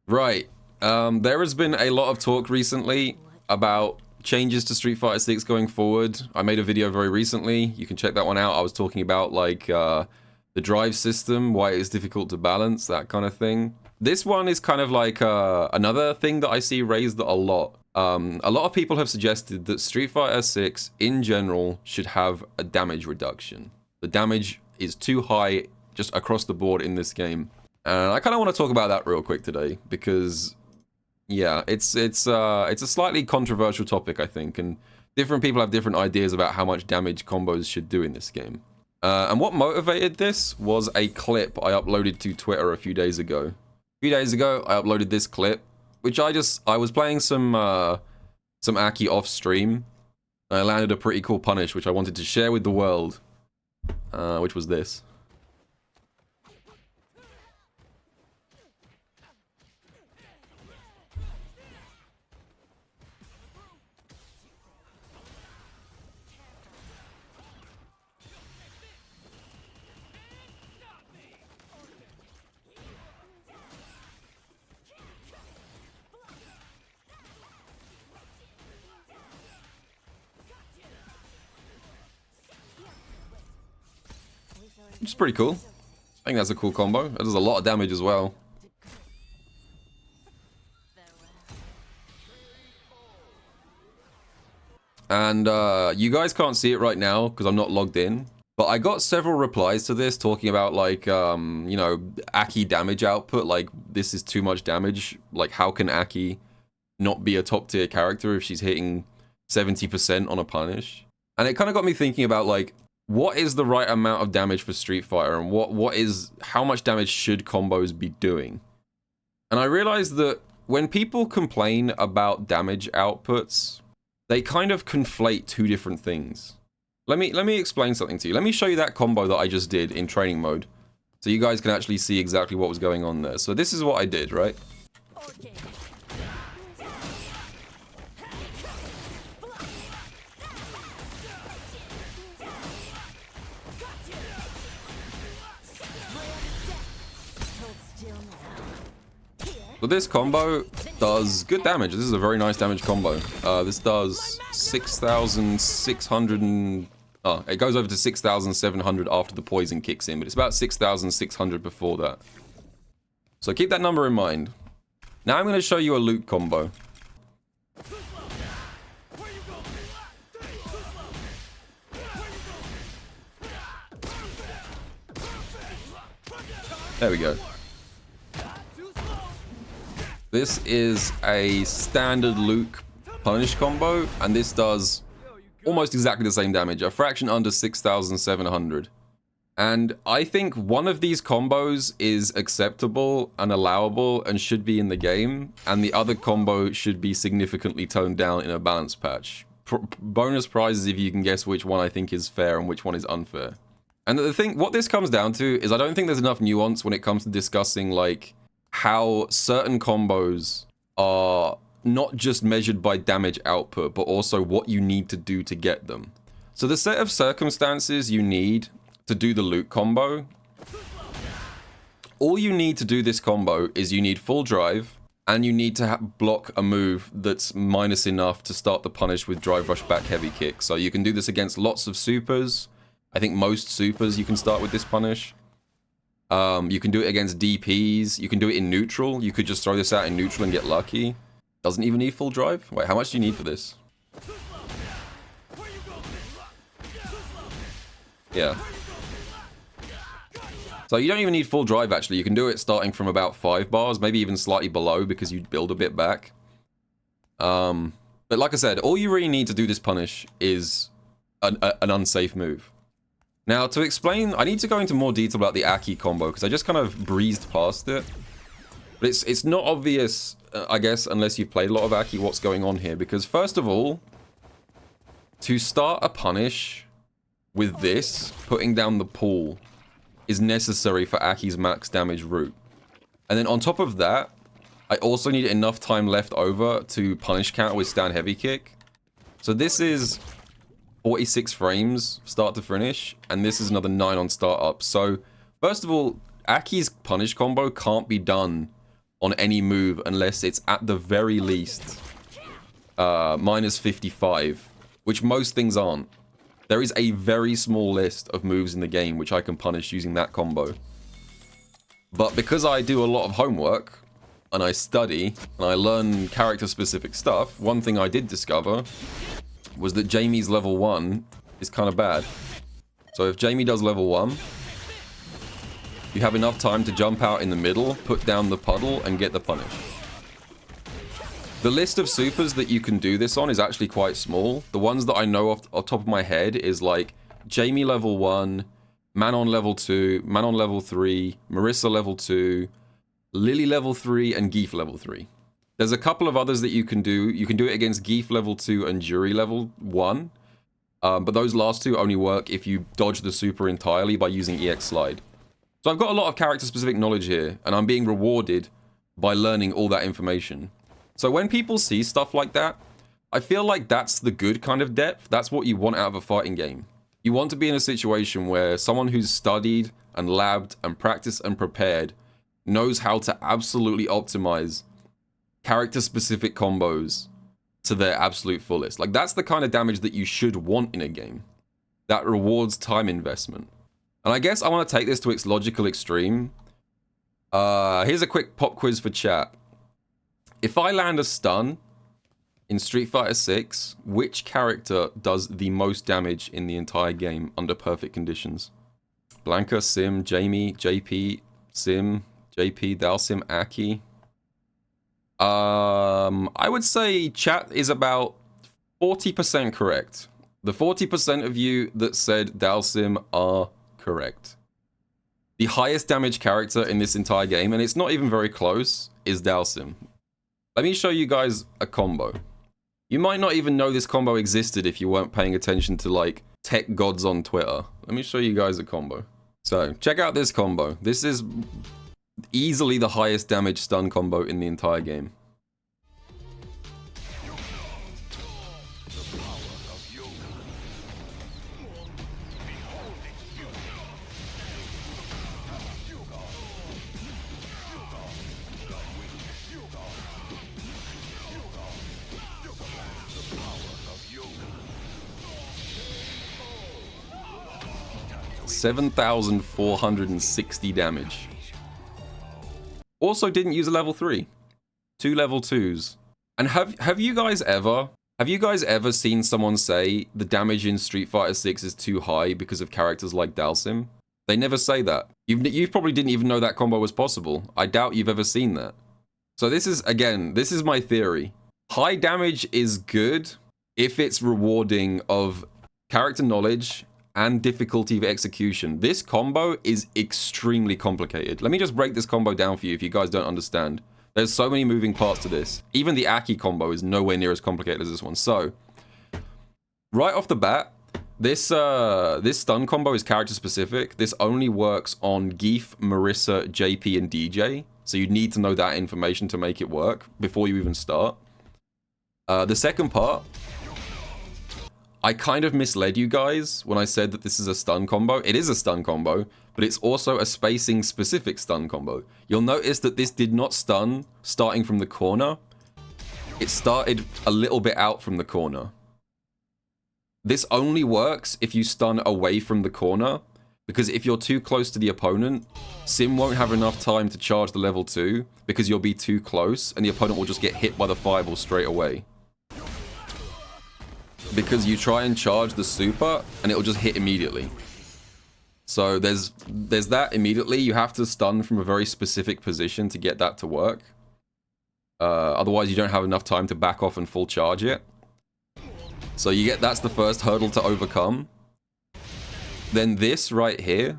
Right. There has been a lot of talk recently about changes to Street Fighter 6 going forward. I made a video very recently. You can check that one out. I was talking about like the drive system, why it is difficult to balance, that kind of thing. This one is kind of like another thing that I see raised a lot. A lot of people have suggested that Street Fighter 6 in general should have a damage reduction. The damage is too high just across the board in this game. And I kind of want to talk about that real quick today because, yeah, it's a slightly controversial topic, I think, and different people have different ideas about how much damage combos should do in this game. And what motivated this was a clip I uploaded to Twitter a few days ago. A few days ago, I uploaded this clip, which I was playing some Aki off stream, and I landed a pretty cool punish, which I wanted to share with the world, which was this. Which is pretty cool. I think that's a cool combo. It does a lot of damage as well. And you guys can't see it right now because I'm not logged in. But I got several replies to this talking about like, you know, Aki damage output. Like, this is too much damage. Like, how can Aki not be a top tier character if she's hitting 70% on a punish? And it kind of got me thinking about like, what is the right amount of damage for Street Fighter, and how much damage should combos be doing? And I realized that when people complain about damage outputs, they kind of conflate two different things. Let me explain something to you. Let me show you that combo that I just did in training mode, so you guys can actually see exactly what was going on there. So this is what I did, right? Okay. So this combo does good damage. This is a very nice damage combo. This does 6,600 and... Oh, it goes over to 6,700 after the poison kicks in, but it's about 6,600 before that. So keep that number in mind. Now I'm going to show you a loot combo. There we go. This is a standard Luke punish combo, and this does almost exactly the same damage, a fraction under 6,700. And I think one of these combos is acceptable and allowable and should be in the game, and the other combo should be significantly toned down in a balance patch. Bonus prizes if you can guess which one I think is fair and which one is unfair. And the thing, what this comes down to is I don't think there's enough nuance when it comes to discussing, like, how certain combos are not just measured by damage output, but also what you need to do to get them. So the set of circumstances you need to do the loot combo, all you need to do this combo is you need full drive, and you need to block a move that's minus enough to start the punish with drive rush back heavy kick. So you can do this against lots of supers. I think most supers you can start with this punish. You can do it against DPs. You can do it in neutral. You could just throw this out in neutral and get lucky. Doesn't even need full drive. Wait, how much do you need for this? Yeah. So you don't even need full drive, actually. You can do it starting from about 5 bars, maybe even slightly below, because you build a bit back. But like I said, all you really need to do this punish is an unsafe move. Now, to explain, I need to go into more detail about the Aki combo, because I just kind of breezed past it. But it's not obvious, I guess, unless you've played a lot of Aki, what's going on here. Because first of all, to start a punish with this, putting down the pool, is necessary for Aki's max damage route. And then on top of that, I also need enough time left over to punish counter with stand heavy kick. So this is 46 frames start to finish, and this is another 9 on startup. So first of all, Aki's punish combo can't be done on any move unless it's at the very least minus 55, which most things aren't. There is a very small list of moves in the game which I can punish using that combo. But because I do a lot of homework, and I study, and I learn character-specific stuff, one thing I did discover was that Jamie's level 1 is kind of bad. So if Jamie does level 1, you have enough time to jump out in the middle, put down the puddle, and get the punish. The list of supers that you can do this on is actually quite small. The ones that I know off the top of my head is like Jamie level 1, Manon level 2, Manon level 3, Marissa level 2, Lily level 3, and Geef level 3. There's a couple of others that you can do. You can do it against Geef level 2 and Jury level 1. But those last two only work if you dodge the super entirely by using EX Slide. So I've got a lot of character-specific knowledge here, and I'm being rewarded by learning all that information. So when people see stuff like that, I feel like that's the good kind of depth. That's what you want out of a fighting game. You want to be in a situation where someone who's studied and labbed and practiced and prepared knows how to absolutely optimize character-specific combos to their absolute fullest. Like, that's the kind of damage that you should want in a game. That rewards time investment. And I guess I want to take this to its logical extreme. Here's a quick pop quiz for chat. If I land a stun in Street Fighter 6, which character does the most damage in the entire game under perfect conditions? Blanka, Sim, Jamie, JP, Sim, JP, Dalsim, Aki. I would say chat is about 40% correct. The 40% of you that said Dalsim are correct. The highest damage character in this entire game, and it's not even very close, is Dalsim. Let me show you guys a combo. You might not even know this combo existed if you weren't paying attention to, like, tech gods on Twitter. Let me show you guys a combo. So, check out this combo. This is easily the highest damage stun combo in the entire game. 7,460 damage. Also didn't use a level 3. 2 level 2s. And have you guys ever seen someone say the damage in Street Fighter 6 is too high because of characters like Dalsim? They never say that. You probably didn't even know that combo was possible. I doubt you've ever seen that. So this is my theory. High damage is good if it's rewarding of character knowledge and difficulty of execution. This combo is extremely complicated. Let me just break this combo down for you if you guys don't understand. There's so many moving parts to this. Even the Aki combo is nowhere near as complicated as this one. So, right off the bat, this stun combo is character specific. This only works on Geef, Marissa, JP, and DJ. So you need to know that information to make it work before you even start. The second part, I kind of misled you guys when I said that this is a stun combo. It is a stun combo, but it's also a spacing specific stun combo. You'll notice that this did not stun starting from the corner. It started a little bit out from the corner. This only works if you stun away from the corner, because if you're too close to the opponent, Sim won't have enough time to charge the level 2 because you'll be too close and the opponent will just get hit by the fireball straight away. Because you try and charge the super and it'll just hit immediately. So there's that immediately. You have to stun from a very specific position to get that to work. Otherwise you don't have enough time to back off and full charge it. So that's the first hurdle to overcome. Then this right here.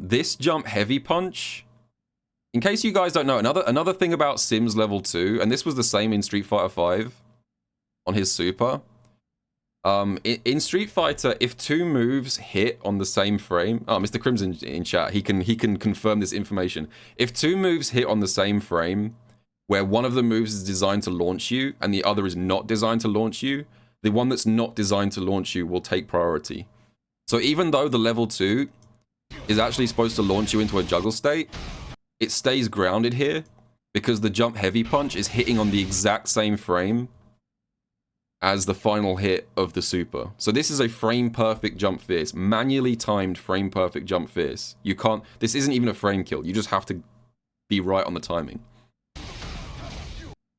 This jump heavy punch. In case you guys don't know, another thing about Sim's level 2, and this was the same in Street Fighter 5 on his super. In Street Fighter, if 2 moves hit on the same frame, Mr. Crimson in chat, he can confirm this information. If 2 moves hit on the same frame, where one of the moves is designed to launch you and the other is not designed to launch you, the one that's not designed to launch you will take priority. So even though the level 2 is actually supposed to launch you into a juggle state, it stays grounded here because the jump heavy punch is hitting on the exact same frame as the final hit of the super. So this is a frame perfect jump fierce, manually timed frame perfect jump fierce. You can't, this isn't even a frame kill. You just have to be right on the timing.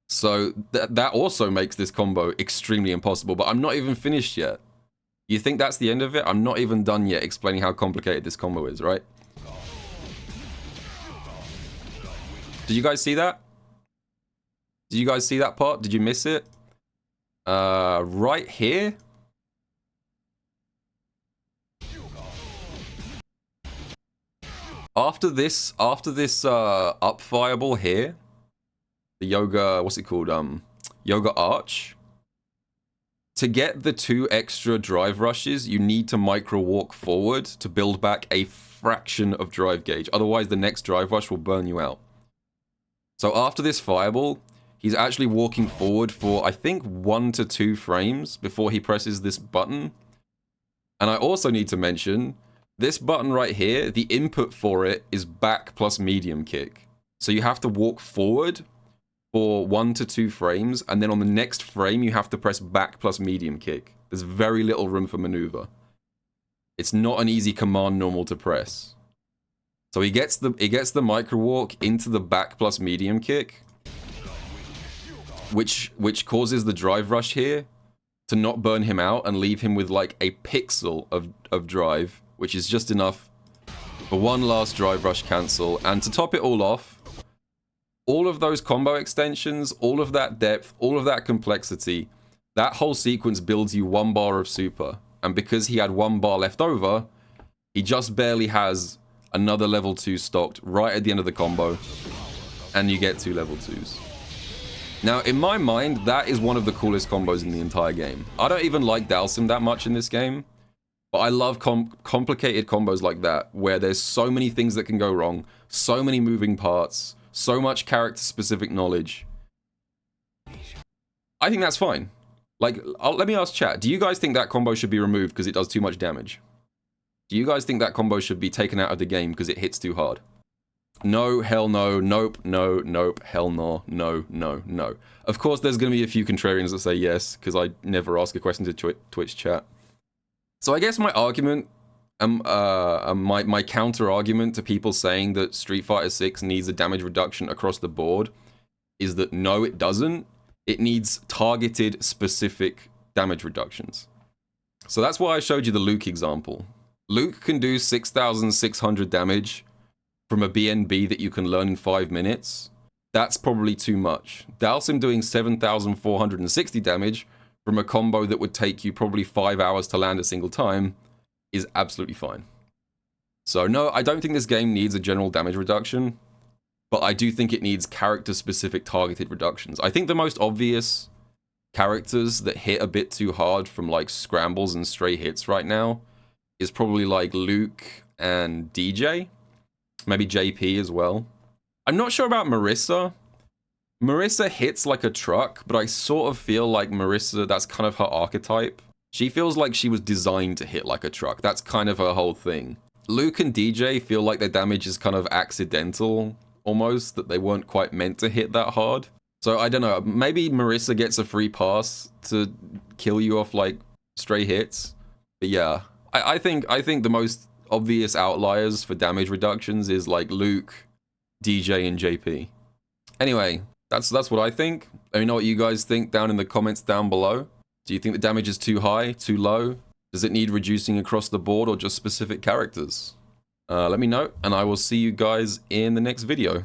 So that also makes this combo extremely impossible, but I'm not even finished yet. You think that's the end of it? I'm not even done yet explaining how complicated this combo is, right? Did you guys see that? Did you guys see that part? Did you miss it? Right here. After this up fireball here, the yoga, what's it called? Yoga arch. To get the 2 extra drive rushes, you need to micro walk forward to build back a fraction of drive gauge. Otherwise, the next drive rush will burn you out. So after this fireball, he's actually walking forward for, I think, 1 to 2 frames before he presses this button. And I also need to mention, this button right here, the input for it is back plus medium kick. So you have to walk forward for 1 to 2 frames, and then on the next frame, you have to press back plus medium kick. There's very little room for maneuver. It's not an easy command normal to press. So he gets the micro walk into the back plus medium kick, which causes the drive rush here to not burn him out and leave him with like a pixel of drive, which is just enough for one last drive rush cancel. And to top it all off, all of those combo extensions, all of that depth, all of that complexity, that whole sequence builds you 1 bar of super. And because he had 1 bar left over, he just barely has another level 2 stocked right at the end of the combo, and you get 2 level 2s. Now, in my mind, that is one of the coolest combos in the entire game. I don't even like Dhalsim that much in this game, but I love complicated combos like that, where there's so many things that can go wrong, so many moving parts, so much character-specific knowledge. I think that's fine. Like, let me ask chat, do you guys think that combo should be removed because it does too much damage? Do you guys think that combo should be taken out of the game because it hits too hard? No, hell no, nope, no, nope, hell no, no, no, no. Of course, there's going to be a few contrarians that say yes, because I never ask a question to Twitch chat. So I guess my argument, my counter-argument to people saying that Street Fighter 6 needs a damage reduction across the board is that no, it doesn't. It needs targeted, specific damage reductions. So that's why I showed you the Luke example. Luke can do 6,600 damage from a BNB that you can learn in 5 minutes. That's probably too much. Dhalsim doing 7,460 damage from a combo that would take you probably 5 hours to land a single time is absolutely fine. So no, I don't think this game needs a general damage reduction, but I do think it needs character-specific targeted reductions. I think the most obvious characters that hit a bit too hard from like scrambles and stray hits right now is probably like Luke and DJ. Maybe JP as well. I'm not sure about Marissa. Marissa hits like a truck, but I sort of feel like Marissa, that's kind of her archetype. She feels like she was designed to hit like a truck. That's kind of her whole thing. Luke and DJ feel like their damage is kind of accidental, almost, that they weren't quite meant to hit that hard. So I don't know, maybe Marissa gets a free pass to kill you off like stray hits. But yeah, I think the most obvious outliers for damage reductions is like Luke, DJ, and JP. Anyway, that's what I think. Let me know what you guys think down in the comments down below. Do you think the damage is too high, too low? Does it need reducing across the board or just specific characters? Let me know, and I will see you guys in the next video.